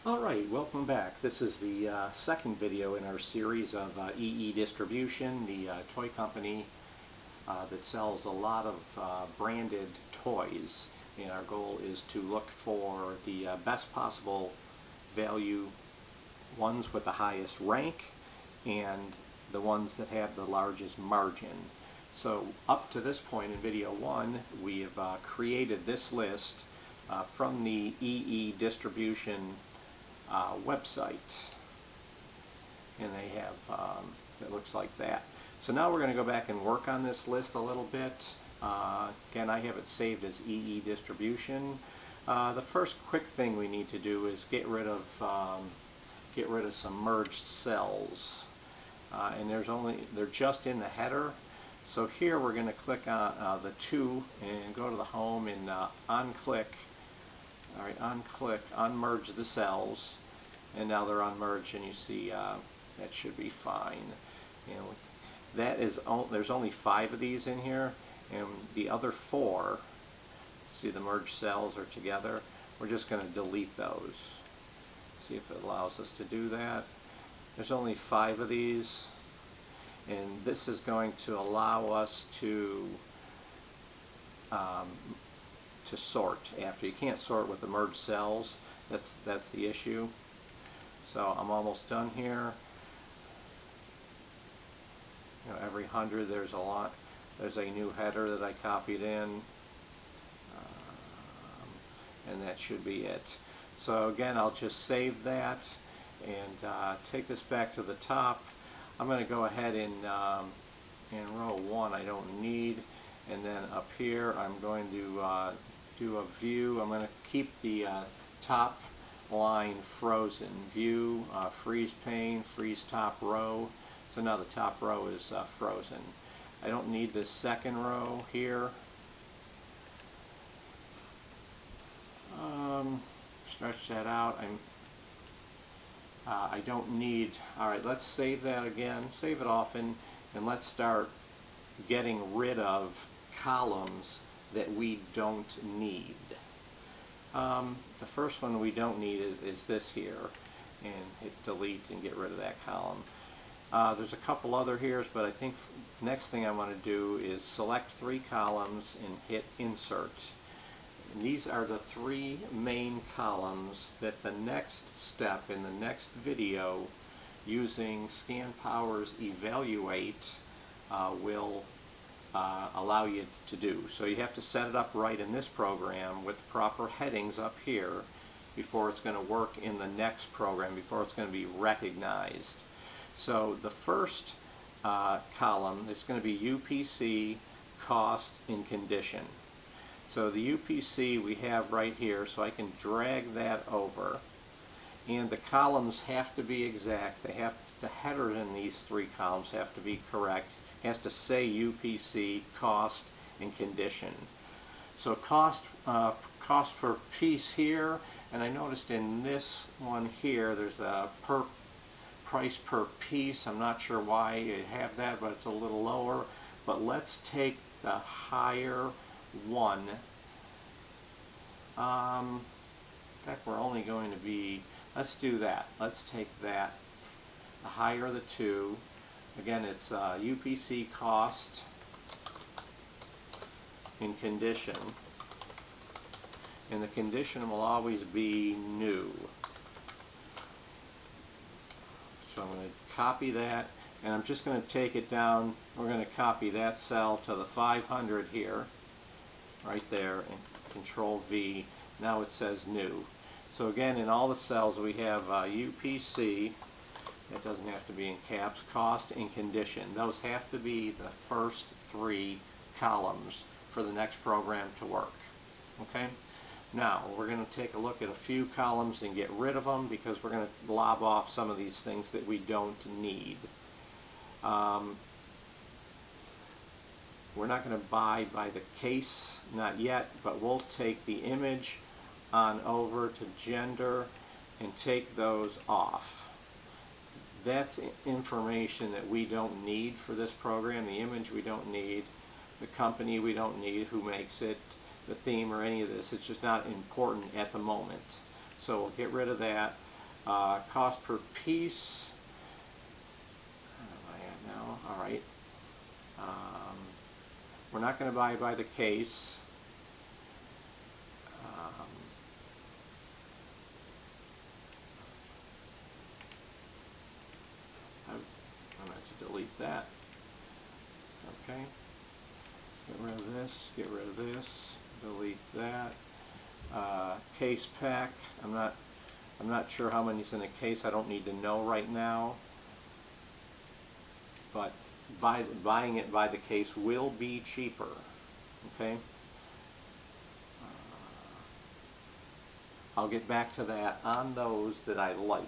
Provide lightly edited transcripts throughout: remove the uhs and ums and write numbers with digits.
Alright, welcome back. This is the second video in our series of EE Distribution, the toy company that sells a lot of branded toys. And our goal is to look for the best possible value ones with the highest rank and the ones that have the largest margin. So up to this point in video 1, we have created this list from the EE Distribution website, and they have it looks like that. So now we're going to go back and work on this list a little bit. Again, I have it saved as EE Distribution. The first quick thing we need to do is get rid of some merged cells, and they're just in the header. So here we're going to click on the 2 and go to the home and on-click. Alright, on-click, unmerge the cells, and now they're unmerged, and you see that should be fine. You know, there's only 5 of these in here, and the other 4, see the merged cells are together. We're just going to delete those. See if it allows us to do that. There's only 5 of these, and this is going to allow us to sort after. You can't sort with the merged cells. That's the issue. So I'm almost done here. You know, every 100 there's a lot. There's a new header that I copied in, and that should be it. So again, I'll just save that and take this back to the top. I'm going to go ahead and in row 1 I don't need, and then up here I'm going to do a view. I'm going to keep the top line frozen. View, freeze pane, freeze top row. So now the top row is frozen. I don't need this second row here. Stretch that out. I don't need. Alright, let's save that again. Save it often, and let's start getting rid of columns that we don't need. The first one we don't need is this here, and hit delete and get rid of that column. There's a couple other here, but I think next thing I want to do is select 3 columns and hit insert. And these are the 3 main columns that the next step in the next video using ScanPower's Evaluate will allow you to do. So you have to set it up right in this program with proper headings up here before it's going to work in the next program, before it's going to be recognized. So the first column is going to be UPC, cost, and condition. So the UPC we have right here, so I can drag that over. And the columns have to be exact. The headers in these 3 columns have to be correct. It has to say UPC, cost, and condition. So cost per piece here, and I noticed in this one here there's a price per piece. I'm not sure why you have that, but it's a little lower. But let's take the higher one. In fact, we're only going to be, let's do that. Let's take that. The higher the 2. Again, it's UPC, cost, and condition. And the condition will always be new. So I'm going to copy that, and I'm just going to take it down. We're going to copy that cell to the 500 here, right there, and Control V. Now it says new. So again, in all the cells we have UPC. It doesn't have to be in caps, cost, and condition. Those have to be the first 3 columns for the next program to work. Okay? Now, we're going to take a look at a few columns and get rid of them because we're going to lob off some of these things that we don't need. We're not going to buy by the case, not yet, but we'll take the image on over to gender and take those off. That's information that we don't need for this program. The image we don't need, the company we don't need, who makes it, the theme or any of this. It's just not important at the moment. So we'll get rid of that. Cost per piece. Where am I at now? All right. We're not going to buy by the case. I'm going to delete that. Okay. Get rid of this. Get rid of this. Delete that. Case pack. I'm not sure how many's in a case. I don't need to know right now. But buying it by the case will be cheaper. Okay. I'll get back to that on those that I like.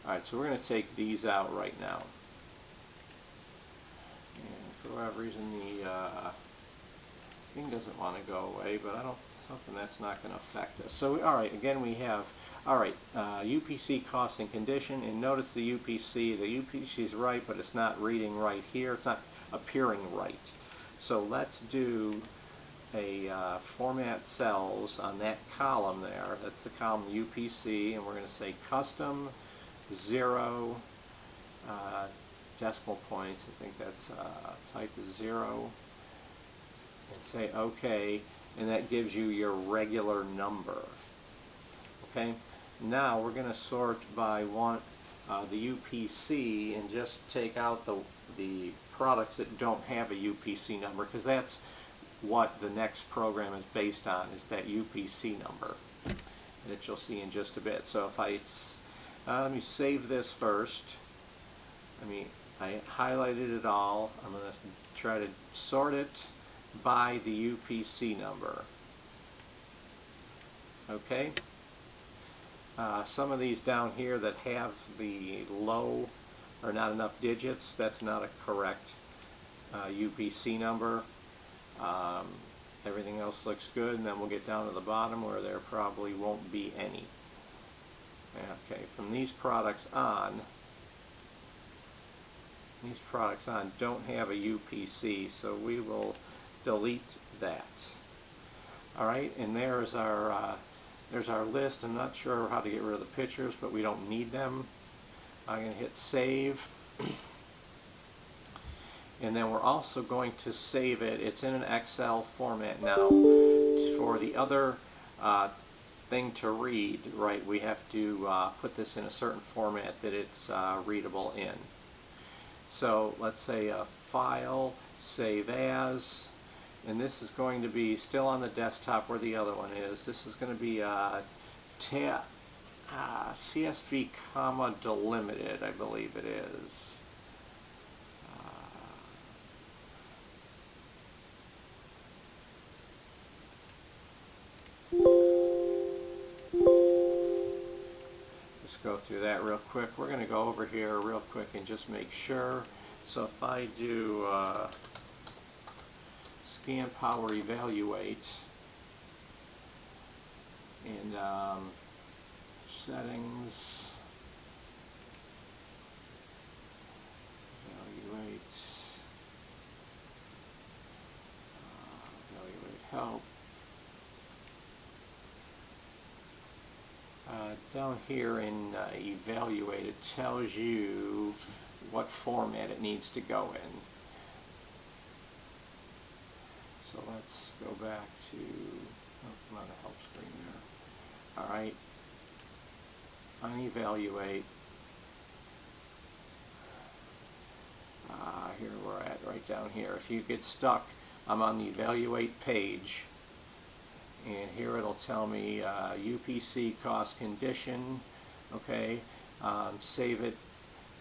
Alright, so we're going to take these out right now. And for whatever reason the thing doesn't want to go away, but I don't something that's not going to affect us. So alright, again we have UPC cost and condition, and notice the UPC is right, but it's not reading right here. It's not appearing right. So let's do a format cells on that column there. That's the column UPC, and we're going to say custom 0 decimal points. I think that's type is 0, and say OK, and that gives you your regular number. Okay. Now we're going to sort by the UPC and just take out the products that don't have a UPC number, because that's what the next program is based on, is that UPC number that you'll see in just a bit. So if I let me save this first. I highlighted it all. I'm going to try to sort it by the UPC number. Okay. Some of these down here that have the low or not enough digits, that's not a correct UPC number. Everything else looks good, and then we'll get down to the bottom where there probably won't be any. Okay, from these products on don't have a UPC, so we will delete that. Alright, and there's our list. I'm not sure how to get rid of the pictures, but we don't need them. I'm going to hit save. And then we're also going to save it. It's in an Excel format now. For the other thing to read, right, we have to put this in a certain format that it's readable in. So let's say a file, save as, and this is going to be still on the desktop where the other one is. This is going to be CSV comma delimited, I believe it is. Let's go through that real quick. We're going to go over here real quick and just make sure. So if I do scan power evaluate and settings, evaluate help. Down here in evaluate, it tells you what format it needs to go in. So let's go back to, oh, not a help screen there. Alright, on evaluate, here we're at, right down here. If you get stuck, I'm on the evaluate page. And here it'll tell me UPC cost condition, okay, save it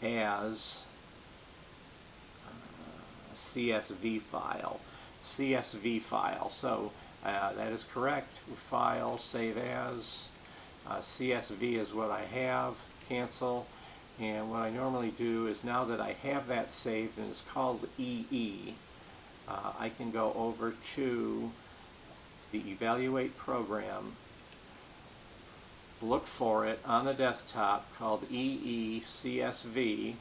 as CSV file. So that is correct. File, save as, CSV is what I have, cancel. And what I normally do is, now that I have that saved and it's called EE, I can go over to the evaluate program, look for it on the desktop called EECSV,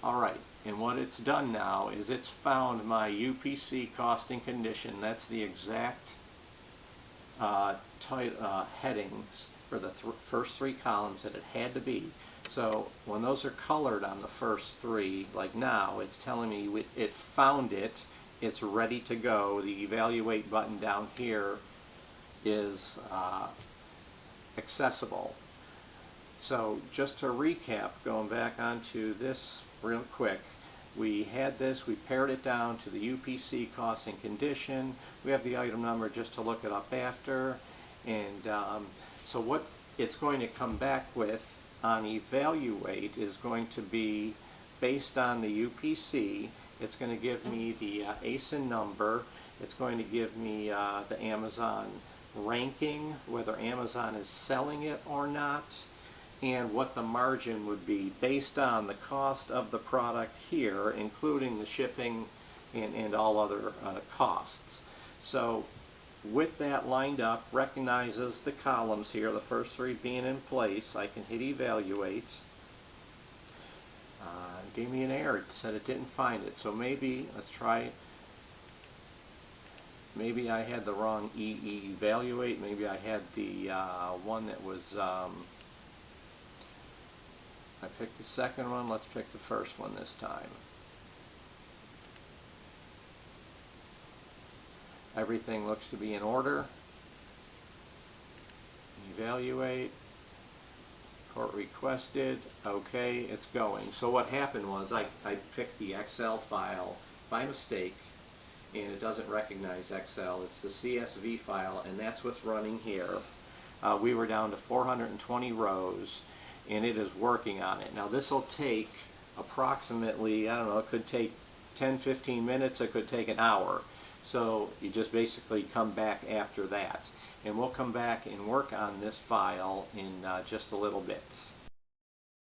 Alright, and what it's done now is it's found my UPC costing condition. That's the exact headings for the first three columns that it had to be. So when those are colored on the first three, like now, it's telling me it found it, it's ready to go. The evaluate button down here is accessible. So just to recap, going back onto this real quick, we had this, we pared it down to the UPC costing condition. We have the item number just to look it up after. And so what it's going to come back with on evaluate is going to be based on the UPC. It's going to give me the ASIN number. It's going to give me the Amazon ranking, whether Amazon is selling it or not, and what the margin would be based on the cost of the product here, including the shipping and all other costs. So with that lined up, recognizes the columns here, the first three being in place. I can hit evaluate. Gave me an error. It said it didn't find it. So maybe, let's try, maybe I had the wrong evaluate. Maybe I had the one that was, I picked the second one. Let's pick the first one this time. Everything looks to be in order. Evaluate. Report requested. Okay, it's going. So what happened was I picked the Excel file by mistake, and it doesn't recognize Excel. It's the CSV file, and that's what's running here. We were down to 420 rows, and it is working on it. Now this will take approximately, I don't know, it could take 10-15 minutes, it could take an hour. So you just basically come back after that. And we'll come back and work on this file in just a little bit.